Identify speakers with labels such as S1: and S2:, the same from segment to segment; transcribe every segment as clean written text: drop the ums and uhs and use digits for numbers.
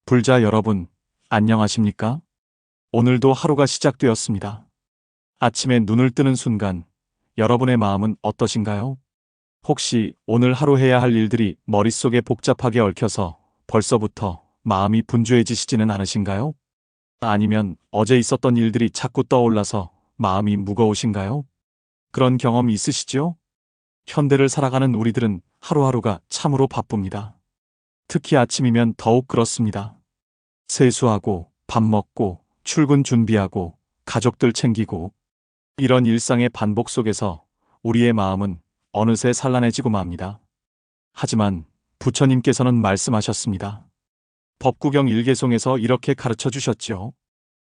S1: 불자 여러분, 안녕하십니까? 오늘도 하루가 시작되었습니다. 아침에 눈을 뜨는 순간, 여러분의 마음은 어떠신가요? 혹시 오늘 하루 해야 할 일들이 머릿속에 복잡하게 얽혀서 벌써부터 마음이 분주해지시지는 않으신가요? 아니면 어제 있었던 일들이 자꾸 떠올라서 마음이 무거우신가요? 그런 경험 있으시죠? 현대를 살아가는 우리들은 하루하루가 참으로 바쁩니다. 특히 아침이면 더욱 그렇습니다. 세수하고, 밥 먹고, 출근 준비하고, 가족들 챙기고, 이런 일상의 반복 속에서 우리의 마음은 어느새 산란해지고 맙니다. 하지만 부처님께서는 말씀하셨습니다. 법구경 일개송에서 이렇게 가르쳐 주셨죠.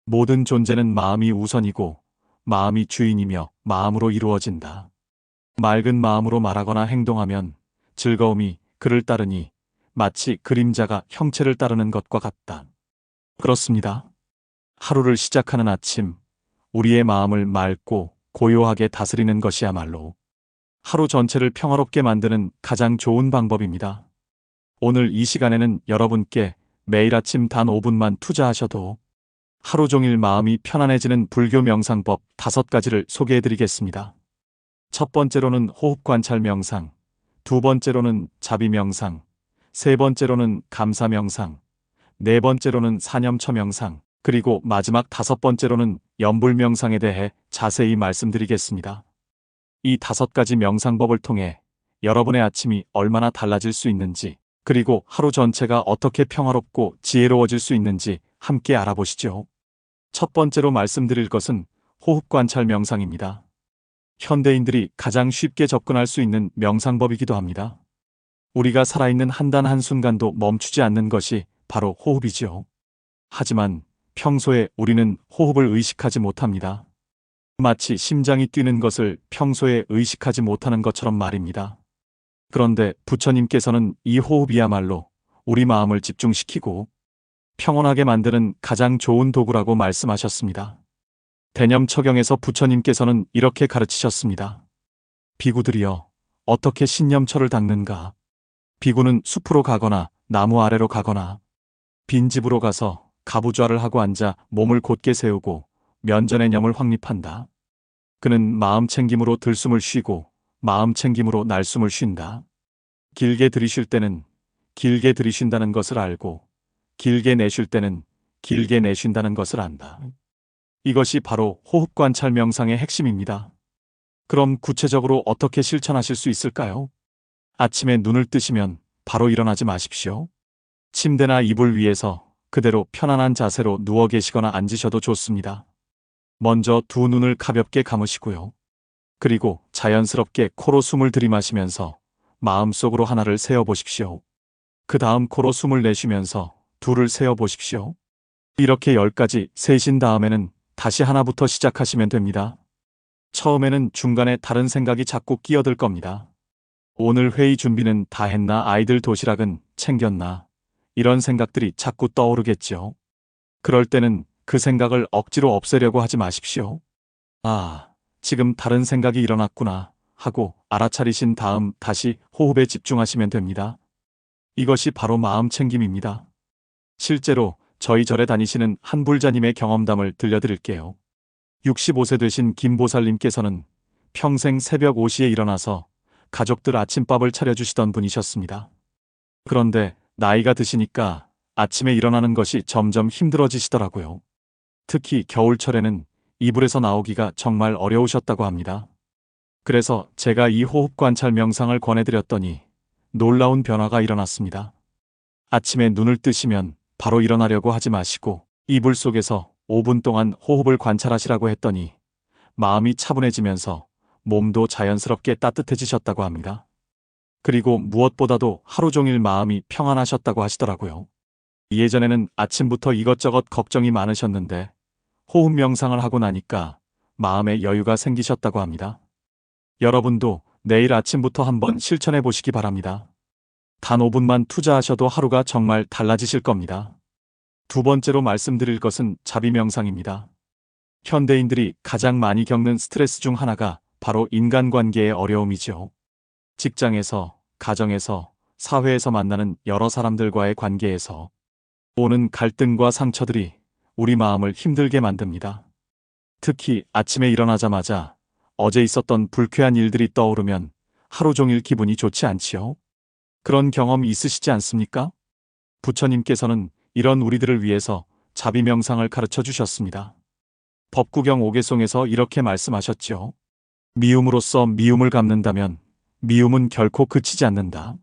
S1: 모든 존재는 마음이 우선이고, 마음이 주인이며 마음으로 이루어진다. 맑은 마음으로 말하거나 행동하면 즐거움이 그를 따르니 마치 그림자가 형체를 따르는 것과 같다. 그렇습니다. 하루를 시작하는 아침, 우리의 마음을 맑고 고요하게 다스리는 것이야말로 하루 전체를 평화롭게 만드는 가장 좋은 방법입니다. 오늘 이 시간에는 여러분께 매일 아침 단 5분만 투자하셔도 하루 종일 마음이 편안해지는 불교 명상법 5가지를 소개해드리겠습니다. 첫 번째로는 호흡 관찰 명상, 두 번째로는 자비 명상, 세 번째로는 감사 명상, 네 번째로는 사념처 명상, 그리고 마지막 5번째로는 염불 명상에 대해 자세히 말씀드리겠습니다. 이 5가지 명상법을 통해 여러분의 아침이 얼마나 달라질 수 있는지, 그리고 하루 전체가 어떻게 평화롭고 지혜로워질 수 있는지 함께 알아보시죠. 첫 번째로 말씀드릴 것은 호흡 관찰 명상입니다. 현대인들이 가장 쉽게 접근할 수 있는 명상법이기도 합니다. 우리가 살아있는 한 단 한순간도 멈추지 않는 것이 바로 호흡이지요. 하지만 평소에 우리는 호흡을 의식하지 못합니다. 마치 심장이 뛰는 것을 평소에 의식하지 못하는 것처럼 말입니다. 그런데 부처님께서는 이 호흡이야말로 우리 마음을 집중시키고 평온하게 만드는 가장 좋은 도구라고 말씀하셨습니다. 대념처경에서 부처님께서는 이렇게 가르치셨습니다. 비구들이여, 어떻게 신념처를 닦는가? 비구는 숲으로 가거나 나무 아래로 가거나 빈집으로 가서 가부좌를 하고 앉아 몸을 곧게 세우고 면전의 념을 확립한다. 그는 마음 챙김으로 들숨을 쉬고 마음 챙김으로 날숨을 쉰다. 길게 들이쉴 때는 길게 들이쉰다는 것을 알고 길게 내쉴 때는 길게 내쉰다는 것을 안다. 이것이 바로 호흡 관찰 명상의 핵심입니다. 그럼 구체적으로 어떻게 실천하실 수 있을까요? 아침에 눈을 뜨시면 바로 일어나지 마십시오. 침대나 이불 위에서 그대로 편안한 자세로 누워 계시거나 앉으셔도 좋습니다. 먼저 두 눈을 가볍게 감으시고요. 그리고 자연스럽게 코로 숨을 들이마시면서 마음속으로 하나를 세어보십시오. 그 다음 코로 숨을 내쉬면서 둘을 세어보십시오. 이렇게 10가지 세신 다음에는 다시 하나부터 시작하시면 됩니다. 처음에는 중간에 다른 생각이 자꾸 끼어들 겁니다. 오늘 회의 준비는 다 했나? 아이들 도시락은 챙겼나? 이런 생각들이 자꾸 떠오르겠죠. 그럴 때는 그 생각을 억지로 없애려고 하지 마십시오. 아, 지금 다른 생각이 일어났구나 하고 알아차리신 다음 다시 호흡에 집중하시면 됩니다. 이것이 바로 마음 챙김입니다. 실제로 저희 절에 다니시는 한 불자님의 경험담을 들려드릴게요. 65세 되신 김보살님께서는 평생 새벽 5시에 일어나서 가족들 아침밥을 차려주시던 분이셨습니다. 그런데 나이가 드시니까 아침에 일어나는 것이 점점 힘들어지시더라고요. 특히 겨울철에는 이불에서 나오기가 정말 어려우셨다고 합니다. 그래서 제가 이 호흡 관찰 명상을 권해드렸더니 놀라운 변화가 일어났습니다. 아침에 눈을 뜨시면 바로 일어나려고 하지 마시고 이불 속에서 5분 동안 호흡을 관찰하시라고 했더니 마음이 차분해지면서 몸도 자연스럽게 따뜻해지셨다고 합니다. 그리고 무엇보다도 하루 종일 마음이 평안하셨다고 하시더라고요. 예전에는 아침부터 이것저것 걱정이 많으셨는데 호흡 명상을 하고 나니까 마음에 여유가 생기셨다고 합니다. 여러분도 내일 아침부터 한번 실천해 보시기 바랍니다. 단 5분만 투자하셔도 하루가 정말 달라지실 겁니다. 두 번째로 말씀드릴 것은 자비 명상입니다. 현대인들이 가장 많이 겪는 스트레스 중 하나가 바로 인간관계의 어려움이죠. 직장에서, 가정에서, 사회에서 만나는 여러 사람들과의 관계에서 오는 갈등과 상처들이 우리 마음을 힘들게 만듭니다. 특히 아침에 일어나자마자 어제 있었던 불쾌한 일들이 떠오르면 하루 종일 기분이 좋지 않지요. 그런 경험 있으시지 않습니까? 부처님께서는 이런 우리들을 위해서 자비 명상을 가르쳐 주셨습니다. 법구경 5개송에서 이렇게 말씀하셨지요. 미움으로써 미움을 갚는다면 미움은 결코 그치지 않는다.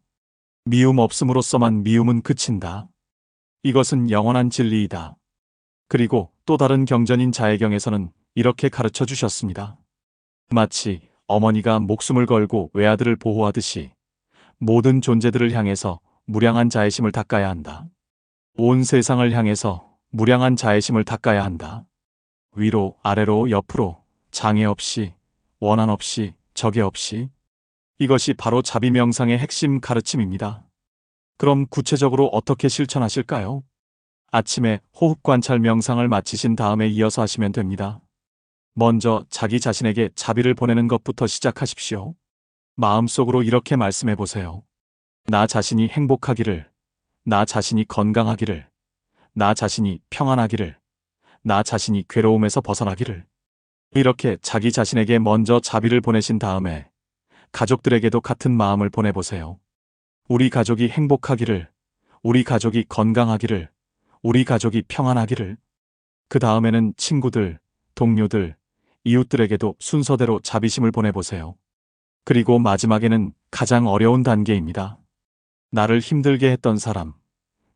S1: 미움 없음으로써만 미움은 그친다. 이것은 영원한 진리이다. 그리고 또 다른 경전인 자애경에서는 이렇게 가르쳐 주셨습니다. 마치 어머니가 목숨을 걸고 외아들을 보호하듯이 모든 존재들을 향해서 무량한 자애심을 닦아야 한다. 온 세상을 향해서 무량한 자애심을 닦아야 한다. 위로, 아래로, 옆으로, 장애 없이, 원한 없이, 적애 없이. 이것이 바로 자비 명상의 핵심 가르침입니다. 그럼 구체적으로 어떻게 실천하실까요? 아침에 호흡 관찰 명상을 마치신 다음에 이어서 하시면 됩니다. 먼저 자기 자신에게 자비를 보내는 것부터 시작하십시오. 마음속으로 이렇게 말씀해 보세요. 나 자신이 행복하기를, 나 자신이 건강하기를, 나 자신이 평안하기를, 나 자신이 괴로움에서 벗어나기를. 이렇게 자기 자신에게 먼저 자비를 보내신 다음에 가족들에게도 같은 마음을 보내보세요. 우리 가족이 행복하기를, 우리 가족이 건강하기를, 우리 가족이 평안하기를. 그 다음에는 친구들, 동료들, 이웃들에게도 순서대로 자비심을 보내보세요. 그리고 마지막에는 가장 어려운 단계입니다. 나를 힘들게 했던 사람,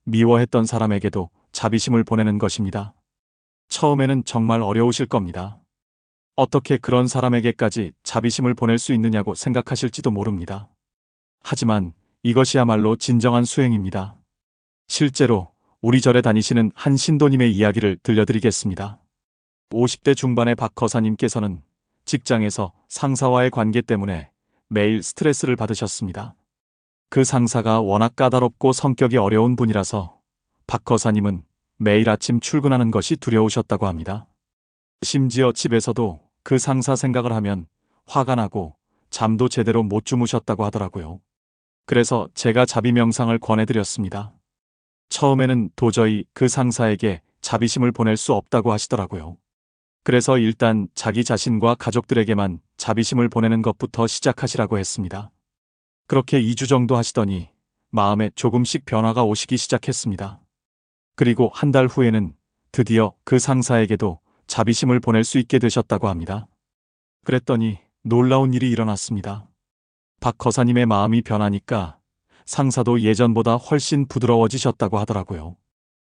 S1: 미워했던 사람에게도 자비심을 보내는 것입니다. 처음에는 정말 어려우실 겁니다. 어떻게 그런 사람에게까지 자비심을 보낼 수 있느냐고 생각하실지도 모릅니다. 하지만 이것이야말로 진정한 수행입니다. 실제로 우리 절에 다니시는 한 신도님의 이야기를 들려드리겠습니다. 50대 중반의 박 거사님께서는 직장에서 상사와의 관계 때문에 매일 스트레스를 받으셨습니다. 그 상사가 워낙 까다롭고 성격이 어려운 분이라서 박 거사님은 매일 아침 출근하는 것이 두려우셨다고 합니다. 심지어 집에서도 그 상사 생각을 하면 화가 나고 잠도 제대로 못 주무셨다고 하더라고요. 그래서 제가 자비 명상을 권해드렸습니다. 처음에는 도저히 그 상사에게 자비심을 보낼 수 없다고 하시더라고요. 그래서 일단 자기 자신과 가족들에게만 자비심을 보내는 것부터 시작하시라고 했습니다. 그렇게 2주 정도 하시더니 마음에 조금씩 변화가 오시기 시작했습니다. 그리고 한 달 후에는 드디어 그 상사에게도 자비심을 보낼 수 있게 되셨다고 합니다. 그랬더니 놀라운 일이 일어났습니다. 박 거사님의 마음이 변하니까 상사도 예전보다 훨씬 부드러워지셨다고 하더라고요.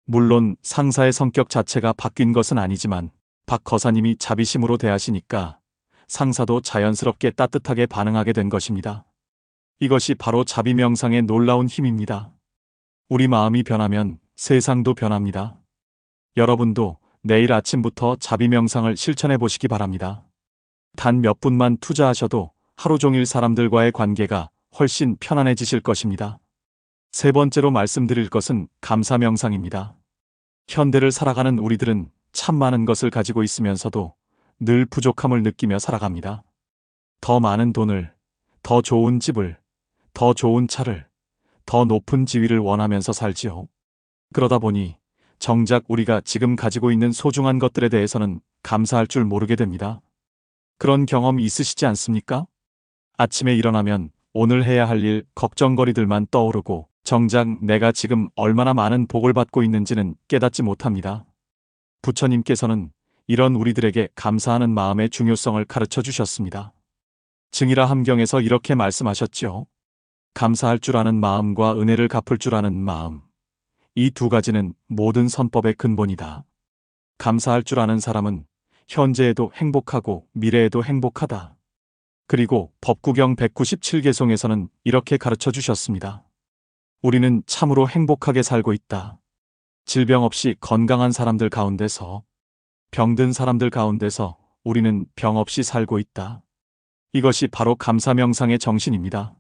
S1: 물론 상사의 성격 자체가 바뀐 것은 아니지만 박 거사님이 자비심으로 대하시니까 상사도 자연스럽게 따뜻하게 반응하게 된 것입니다. 이것이 바로 자비 명상의 놀라운 힘입니다. 우리 마음이 변하면 세상도 변합니다. 여러분도 내일 아침부터 자비 명상을 실천해 보시기 바랍니다. 단 몇 분만 투자하셔도 하루 종일 사람들과의 관계가 훨씬 편안해지실 것입니다. 세 번째로 말씀드릴 것은 감사 명상입니다. 현대를 살아가는 우리들은 참 많은 것을 가지고 있으면서도 늘 부족함을 느끼며 살아갑니다. 더 많은 돈을, 더 좋은 집을, 더 좋은 차를, 더 높은 지위를 원하면서 살지요. 그러다 보니 정작 우리가 지금 가지고 있는 소중한 것들에 대해서는 감사할 줄 모르게 됩니다. 그런 경험 있으시지 않습니까? 아침에 일어나면 오늘 해야 할 일, 걱정거리들만 떠오르고 정작 내가 지금 얼마나 많은 복을 받고 있는지는 깨닫지 못합니다. 부처님께서는 이런 우리들에게 감사하는 마음의 중요성을 가르쳐 주셨습니다. 증이라 함경에서 이렇게 말씀하셨죠. 감사할 줄 아는 마음과 은혜를 갚을 줄 아는 마음. 이 두 가지는 모든 선법의 근본이다. 감사할 줄 아는 사람은 현재에도 행복하고 미래에도 행복하다. 그리고 법구경 197개송에서는 이렇게 가르쳐 주셨습니다. 우리는 참으로 행복하게 살고 있다. 질병 없이 건강한 사람들 가운데서, 병든 사람들 가운데서 우리는 병 없이 살고 있다. 이것이 바로 감사 명상의 정신입니다.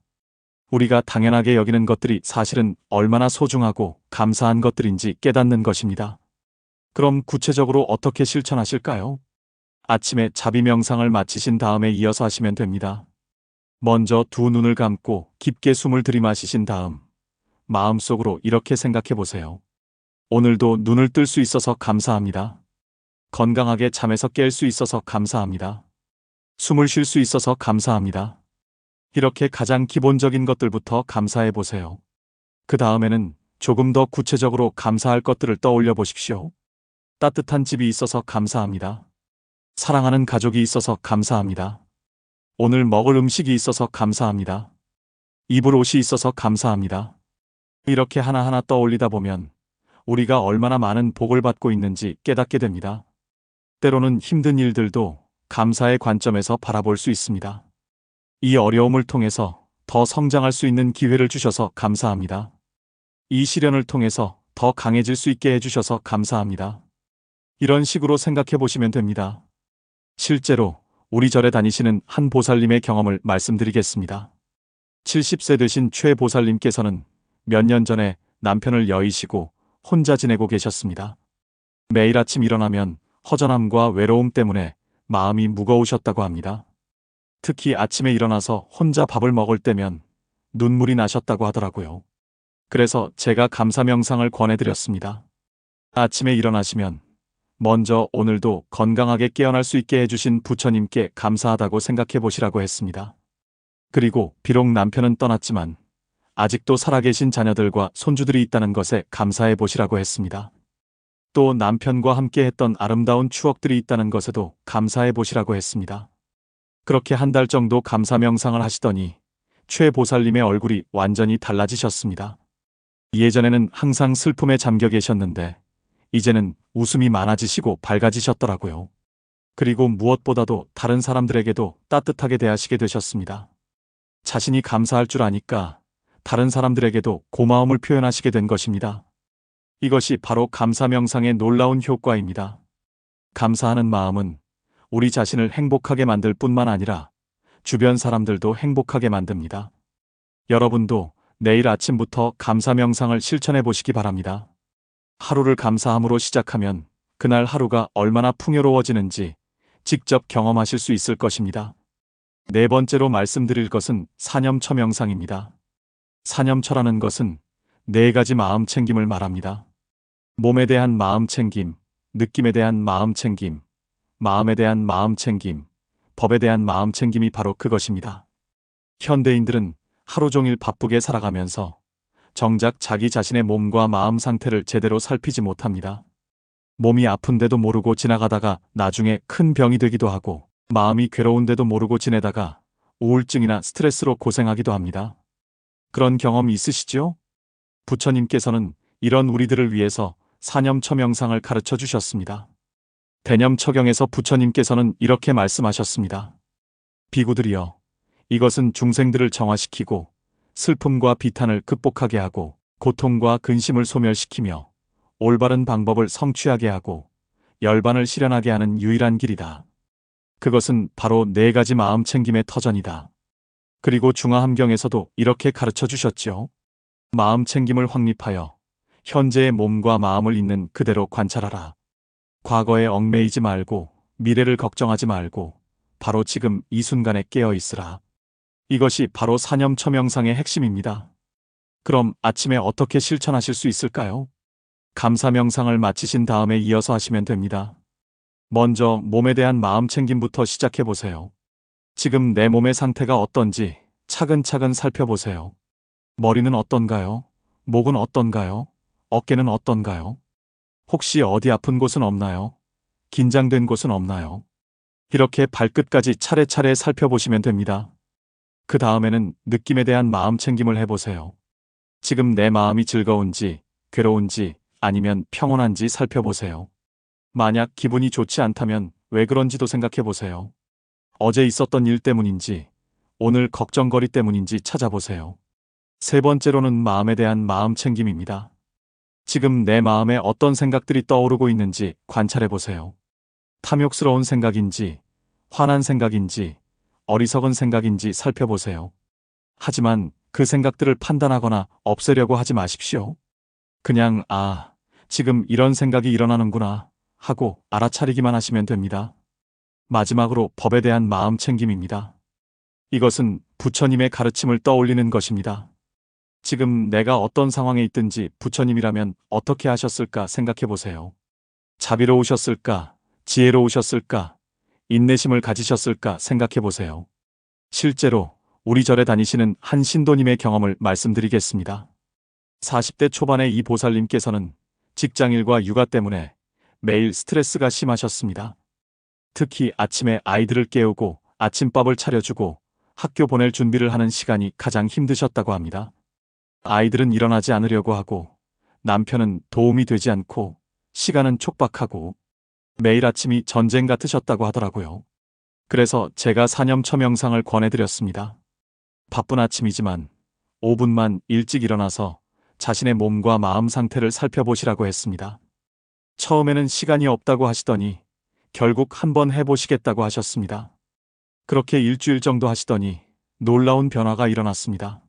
S1: 우리가 당연하게 여기는 것들이 사실은 얼마나 소중하고 감사한 것들인지 깨닫는 것입니다. 그럼 구체적으로 어떻게 실천하실까요? 아침에 자비 명상을 마치신 다음에 이어서 하시면 됩니다. 먼저 두 눈을 감고 깊게 숨을 들이마시신 다음 마음속으로 이렇게 생각해 보세요. 오늘도 눈을 뜰 수 있어서 감사합니다. 건강하게 잠에서 깰 수 있어서 감사합니다. 숨을 쉴 수 있어서 감사합니다. 이렇게 가장 기본적인 것들부터 감사해 보세요. 그 다음에는 조금 더 구체적으로 감사할 것들을 떠올려 보십시오. 따뜻한 집이 있어서 감사합니다. 사랑하는 가족이 있어서 감사합니다. 오늘 먹을 음식이 있어서 감사합니다. 입을 옷이 있어서 감사합니다. 이렇게 하나하나 떠올리다 보면 우리가 얼마나 많은 복을 받고 있는지 깨닫게 됩니다. 때로는 힘든 일들도 감사의 관점에서 바라볼 수 있습니다. 이 어려움을 통해서 더 성장할 수 있는 기회를 주셔서 감사합니다. 이 시련을 통해서 더 강해질 수 있게 해주셔서 감사합니다. 이런 식으로 생각해 보시면 됩니다. 실제로 우리 절에 다니시는 한 보살님의 경험을 말씀드리겠습니다. 70세 되신 최 보살님께서는 몇 년 전에 남편을 여의시고 혼자 지내고 계셨습니다. 매일 아침 일어나면 허전함과 외로움 때문에 마음이 무거우셨다고 합니다. 특히 아침에 일어나서 혼자 밥을 먹을 때면 눈물이 나셨다고 하더라고요. 그래서 제가 감사 명상을 권해드렸습니다. 아침에 일어나시면 먼저 오늘도 건강하게 깨어날 수 있게 해주신 부처님께 감사하다고 생각해 보시라고 했습니다. 그리고 비록 남편은 떠났지만 아직도 살아계신 자녀들과 손주들이 있다는 것에 감사해 보시라고 했습니다. 또 남편과 함께 했던 아름다운 추억들이 있다는 것에도 감사해 보시라고 했습니다. 그렇게 한 달 정도 감사 명상을 하시더니 최 보살님의 얼굴이 완전히 달라지셨습니다. 예전에는 항상 슬픔에 잠겨 계셨는데 이제는 웃음이 많아지시고 밝아지셨더라고요. 그리고 무엇보다도 다른 사람들에게도 따뜻하게 대하시게 되셨습니다. 자신이 감사할 줄 아니까 다른 사람들에게도 고마움을 표현하시게 된 것입니다. 이것이 바로 감사 명상의 놀라운 효과입니다. 감사하는 마음은 우리 자신을 행복하게 만들 뿐만 아니라 주변 사람들도 행복하게 만듭니다. 여러분도 내일 아침부터 감사 명상을 실천해 보시기 바랍니다. 하루를 감사함으로 시작하면 그날 하루가 얼마나 풍요로워지는지 직접 경험하실 수 있을 것입니다. 네 번째로 말씀드릴 것은 사념처 명상입니다. 사념처라는 것은 네 가지 마음 챙김을 말합니다. 몸에 대한 마음 챙김, 느낌에 대한 마음 챙김, 마음에 대한 마음 챙김, 법에 대한 마음 챙김이 바로 그것입니다. 현대인들은 하루 종일 바쁘게 살아가면서 정작 자기 자신의 몸과 마음 상태를 제대로 살피지 못합니다. 몸이 아픈데도 모르고 지나가다가 나중에 큰 병이 되기도 하고 마음이 괴로운데도 모르고 지내다가 우울증이나 스트레스로 고생하기도 합니다. 그런 경험 있으시죠? 부처님께서는 이런 우리들을 위해서 사념처 명상을 가르쳐 주셨습니다. 대념처경에서 부처님께서는 이렇게 말씀하셨습니다. 비구들이여, 이것은 중생들을 정화시키고 슬픔과 비탄을 극복하게 하고 고통과 근심을 소멸시키며 올바른 방법을 성취하게 하고 열반을 실현하게 하는 유일한 길이다. 그것은 바로 네 가지 마음 챙김의 터전이다. 그리고 중화함경에서도 이렇게 가르쳐 주셨죠. 마음 챙김을 확립하여 현재의 몸과 마음을 있는 그대로 관찰하라. 과거에 얽매이지 말고 미래를 걱정하지 말고 바로 지금 이 순간에 깨어 있으라. 이것이 바로 사념처 명상의 핵심입니다. 그럼 아침에 어떻게 실천하실 수 있을까요? 감사 명상을 마치신 다음에 이어서 하시면 됩니다. 먼저 몸에 대한 마음 챙김부터 시작해 보세요. 지금 내 몸의 상태가 어떤지 차근차근 살펴보세요. 머리는 어떤가요? 목은 어떤가요? 어깨는 어떤가요? 혹시 어디 아픈 곳은 없나요? 긴장된 곳은 없나요? 이렇게 발끝까지 차례차례 살펴보시면 됩니다. 그 다음에는 느낌에 대한 마음 챙김을 해보세요. 지금 내 마음이 즐거운지, 괴로운지, 아니면 평온한지 살펴보세요. 만약 기분이 좋지 않다면 왜 그런지도 생각해보세요. 어제 있었던 일 때문인지, 오늘 걱정거리 때문인지 찾아보세요. 세 번째로는 마음에 대한 마음 챙김입니다. 지금 내 마음에 어떤 생각들이 떠오르고 있는지 관찰해보세요. 탐욕스러운 생각인지, 화난 생각인지, 어리석은 생각인지 살펴보세요. 하지만 그 생각들을 판단하거나 없애려고 하지 마십시오. 그냥 지금 이런 생각이 일어나는구나 하고 알아차리기만 하시면 됩니다. 마지막으로 법에 대한 마음 챙김입니다. 이것은 부처님의 가르침을 떠올리는 것입니다. 지금 내가 어떤 상황에 있든지 부처님이라면 어떻게 하셨을까 생각해 보세요. 자비로우셨을까? 지혜로우셨을까? 인내심을 가지셨을까 생각해 보세요. 실제로 우리 절에 다니시는 한 신도님의 경험을 말씀드리겠습니다. 40대 초반의 이 보살님께서는 직장일과 육아 때문에 매일 스트레스가 심하셨습니다. 특히 아침에 아이들을 깨우고 아침밥을 차려주고 학교 보낼 준비를 하는 시간이 가장 힘드셨다고 합니다. 아이들은 일어나지 않으려고 하고 남편은 도움이 되지 않고 시간은 촉박하고 매일 아침이 전쟁 같으셨다고 하더라고요. 그래서 제가 사념처 명상을 권해드렸습니다. 바쁜 아침이지만 5분만 일찍 일어나서 자신의 몸과 마음 상태를 살펴보시라고 했습니다. 처음에는 시간이 없다고 하시더니 결국 한번 해보시겠다고 하셨습니다. 그렇게 일주일 정도 하시더니 놀라운 변화가 일어났습니다.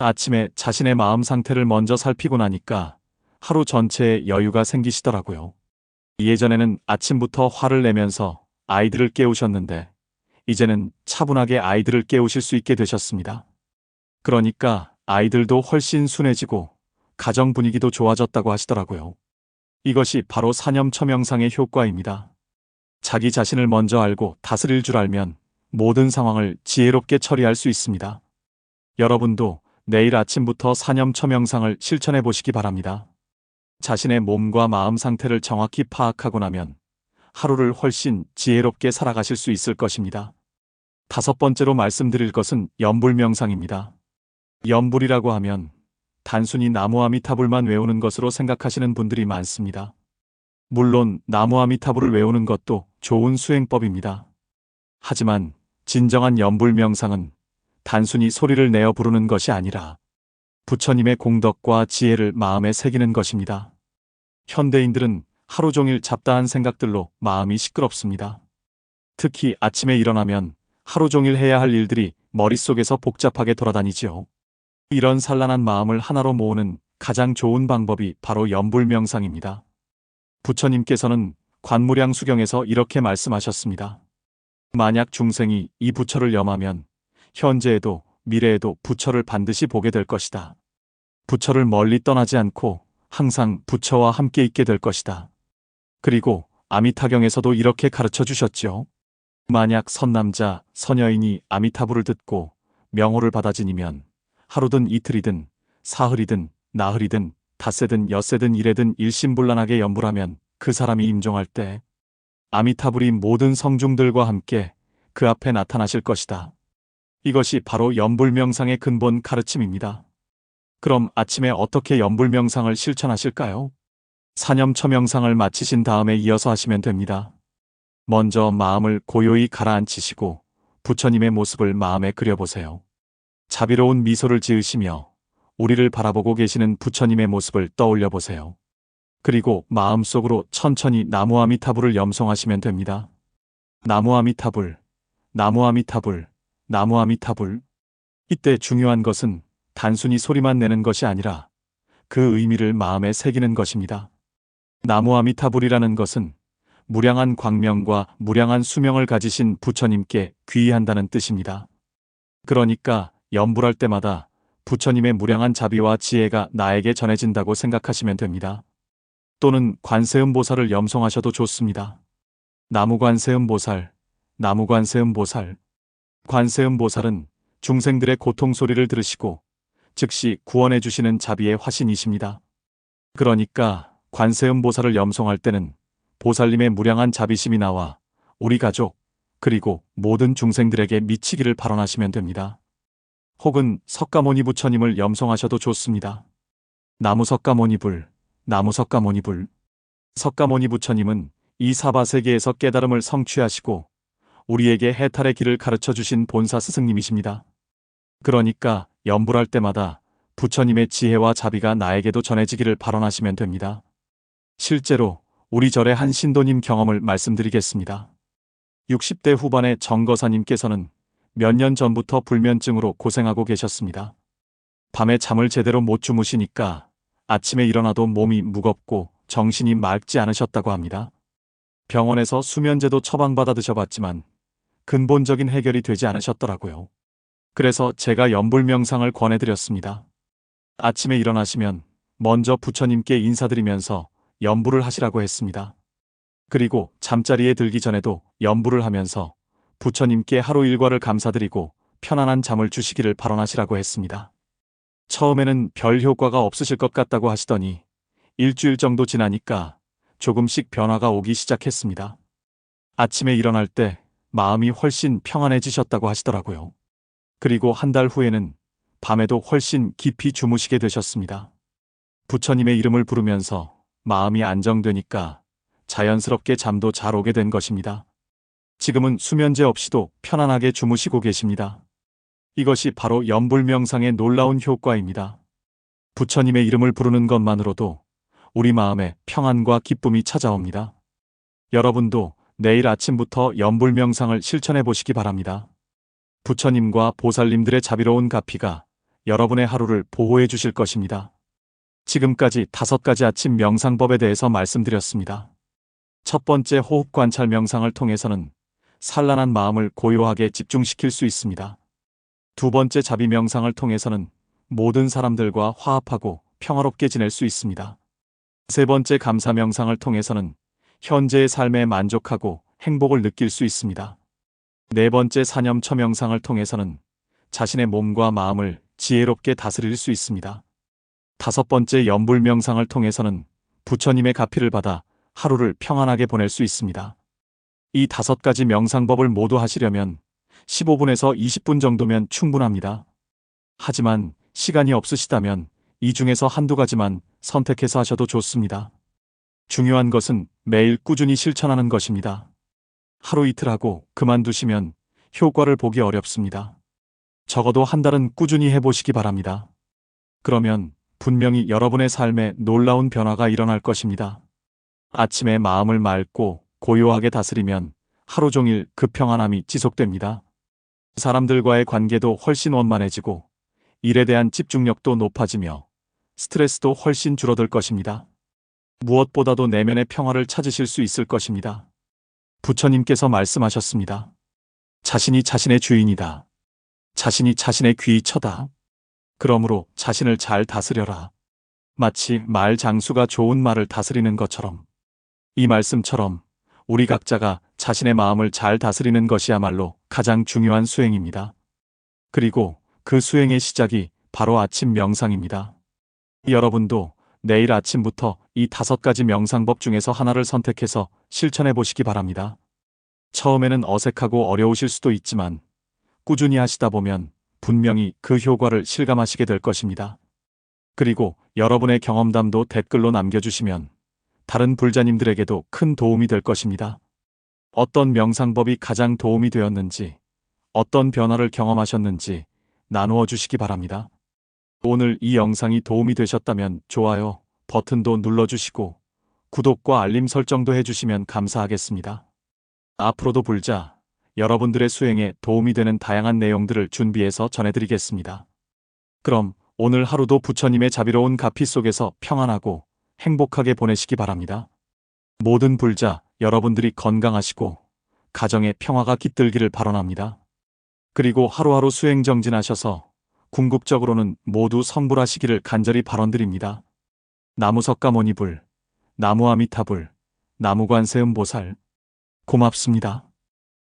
S1: 아침에 자신의 마음 상태를 먼저 살피고 나니까 하루 전체에 여유가 생기시더라고요. 예전에는 아침부터 화를 내면서 아이들을 깨우셨는데 이제는 차분하게 아이들을 깨우실 수 있게 되셨습니다. 그러니까 아이들도 훨씬 순해지고 가정 분위기도 좋아졌다고 하시더라고요. 이것이 바로 사념처 명상의 효과입니다. 자기 자신을 먼저 알고 다스릴 줄 알면 모든 상황을 지혜롭게 처리할 수 있습니다. 여러분도 내일 아침부터 사념처 명상을 실천해 보시기 바랍니다. 자신의 몸과 마음 상태를 정확히 파악하고 나면 하루를 훨씬 지혜롭게 살아가실 수 있을 것입니다. 5번째로 말씀드릴 것은 염불 명상입니다. 염불이라고 하면 단순히 나무 아미타불만 외우는 것으로 생각하시는 분들이 많습니다. 물론 나무 아미타불을 외우는 것도 좋은 수행법입니다. 하지만 진정한 염불 명상은 단순히 소리를 내어 부르는 것이 아니라 부처님의 공덕과 지혜를 마음에 새기는 것입니다. 현대인들은 하루 종일 잡다한 생각들로 마음이 시끄럽습니다. 특히 아침에 일어나면 하루 종일 해야 할 일들이 머릿속에서 복잡하게 돌아다니지요. 이런 산란한 마음을 하나로 모으는 가장 좋은 방법이 바로 염불 명상입니다. 부처님께서는 관무량수경에서 이렇게 말씀하셨습니다. 만약 중생이 이 부처를 염하면 현재에도 미래에도 부처를 반드시 보게 될 것이다. 부처를 멀리 떠나지 않고 항상 부처와 함께 있게 될 것이다. 그리고 아미타경에서도 이렇게 가르쳐 주셨지요. 만약 선남자, 선여인이 아미타불을 듣고 명호를 받아 지니면 하루든 이틀이든 사흘이든 나흘이든 닷새든 엿새든 일에든 일심불란하게 염불하면 그 사람이 임종할 때 아미타불이 모든 성중들과 함께 그 앞에 나타나실 것이다. 이것이 바로 염불 명상의 근본 가르침입니다. 그럼 아침에 어떻게 염불 명상을 실천하실까요? 사념처 명상을 마치신 다음에 이어서 하시면 됩니다. 먼저 마음을 고요히 가라앉히시고 부처님의 모습을 마음에 그려보세요. 자비로운 미소를 지으시며 우리를 바라보고 계시는 부처님의 모습을 떠올려 보세요. 그리고 마음속으로 천천히 나무 아미타불을 염송하시면 됩니다. 나무 아미타불, 나무 아미타불, 나무 아미타불. 이때 중요한 것은 단순히 소리만 내는 것이 아니라 그 의미를 마음에 새기는 것입니다. 나무 아미타불이라는 것은 무량한 광명과 무량한 수명을 가지신 부처님께 귀의한다는 뜻입니다. 그러니까 염불할 때마다 부처님의 무량한 자비와 지혜가 나에게 전해진다고 생각하시면 됩니다. 또는 관세음보살을 염송하셔도 좋습니다. 나무관세음보살, 나무관세음보살. 관세음보살은 중생들의 고통 소리를 들으시고 즉시 구원해 주시는 자비의 화신이십니다. 그러니까 관세음보살을 염송할 때는 보살님의 무량한 자비심이 나와 우리 가족 그리고 모든 중생들에게 미치기를 발언하시면 됩니다. 혹은 석가모니 부처님을 염송하셔도 좋습니다. 나무석가모니불, 나무석가모니불. 석가모니 부처님은 이 사바세계에서 깨달음을 성취하시고 우리에게 해탈의 길을 가르쳐 주신 본사 스승님이십니다. 그러니까 염불할 때마다 부처님의 지혜와 자비가 나에게도 전해지기를 발언하시면 됩니다. 실제로 우리 절의 한 신도님 경험을 말씀드리겠습니다. 60대 후반의 정거사님께서는 몇 년 전부터 불면증으로 고생하고 계셨습니다. 밤에 잠을 제대로 못 주무시니까 아침에 일어나도 몸이 무겁고 정신이 맑지 않으셨다고 합니다. 병원에서 수면제도 처방받아 드셔봤지만 근본적인 해결이 되지 않으셨더라고요. 그래서 제가 염불 명상을 권해드렸습니다. 아침에 일어나시면 먼저 부처님께 인사드리면서 염불을 하시라고 했습니다. 그리고 잠자리에 들기 전에도 염불을 하면서 부처님께 하루 일과를 감사드리고 편안한 잠을 주시기를 발언하시라고 했습니다. 처음에는 별 효과가 없으실 것 같다고 하시더니 일주일 정도 지나니까 조금씩 변화가 오기 시작했습니다. 아침에 일어날 때 마음이 훨씬 평안해지셨다고 하시더라고요. 그리고 한 달 후에는 밤에도 훨씬 깊이 주무시게 되셨습니다. 부처님의 이름을 부르면서 마음이 안정되니까 자연스럽게 잠도 잘 오게 된 것입니다. 지금은 수면제 없이도 편안하게 주무시고 계십니다. 이것이 바로 염불명상의 놀라운 효과입니다. 부처님의 이름을 부르는 것만으로도 우리 마음에 평안과 기쁨이 찾아옵니다. 여러분도 내일 아침부터 염불명상을 실천해 보시기 바랍니다. 부처님과 보살님들의 자비로운 가피가 여러분의 하루를 보호해 주실 것입니다. 지금까지 5가지 아침 명상법에 대해서 말씀드렸습니다. 첫 번째 호흡 관찰 명상을 통해서는 산란한 마음을 고요하게 집중시킬 수 있습니다. 두 번째 자비 명상을 통해서는 모든 사람들과 화합하고 평화롭게 지낼 수 있습니다. 세 번째 감사 명상을 통해서는 현재의 삶에 만족하고 행복을 느낄 수 있습니다. 네 번째 사념처 명상을 통해서는 자신의 몸과 마음을 지혜롭게 다스릴 수 있습니다. 다섯 번째 염불 명상을 통해서는 부처님의 가피를 받아 하루를 평안하게 보낼 수 있습니다. 이 5가지 명상법을 모두 하시려면 15분에서 20분 정도면 충분합니다. 하지만 시간이 없으시다면 이 중에서 한두 가지만 선택해서 하셔도 좋습니다. 중요한 것은 매일 꾸준히 실천하는 것입니다. 하루 이틀 하고 그만두시면 효과를 보기 어렵습니다. 적어도 한 달은 꾸준히 해보시기 바랍니다. 그러면 분명히 여러분의 삶에 놀라운 변화가 일어날 것입니다. 아침에 마음을 맑고 고요하게 다스리면 하루 종일 그 평안함이 지속됩니다. 사람들과의 관계도 훨씬 원만해지고 일에 대한 집중력도 높아지며 스트레스도 훨씬 줄어들 것입니다. 무엇보다도 내면의 평화를 찾으실 수 있을 것입니다. 부처님께서 말씀하셨습니다. 자신이 자신의 주인이다. 자신이 자신의 귀처다. 그러므로 자신을 잘 다스려라. 마치 말 장수가 좋은 말을 다스리는 것처럼. 이 말씀처럼 우리 각자가 자신의 마음을 잘 다스리는 것이야말로 가장 중요한 수행입니다. 그리고 그 수행의 시작이 바로 아침 명상입니다. 여러분도 내일 아침부터 이 5가지 명상법 중에서 하나를 선택해서 실천해 보시기 바랍니다. 처음에는 어색하고 어려우실 수도 있지만 꾸준히 하시다 보면 분명히 그 효과를 실감하시게 될 것입니다. 그리고 여러분의 경험담도 댓글로 남겨주시면 다른 불자님들에게도 큰 도움이 될 것입니다. 어떤 명상법이 가장 도움이 되었는지, 어떤 변화를 경험하셨는지 나누어 주시기 바랍니다. 오늘 이 영상이 도움이 되셨다면 좋아요 버튼도 눌러주시고 구독과 알림 설정도 해주시면 감사하겠습니다. 앞으로도 불자 여러분들의 수행에 도움이 되는 다양한 내용들을 준비해서 전해드리겠습니다. 그럼 오늘 하루도 부처님의 자비로운 가피 속에서 평안하고 행복하게 보내시기 바랍니다. 모든 불자 여러분들이 건강하시고 가정의 평화가 깃들기를 발언합니다. 그리고 하루하루 수행 정진하셔서 궁극적으로는 모두 성불하시기를 간절히 발언드립니다. 나무석가모니불, 나무아미타불, 나무관세음보살 고맙습니다.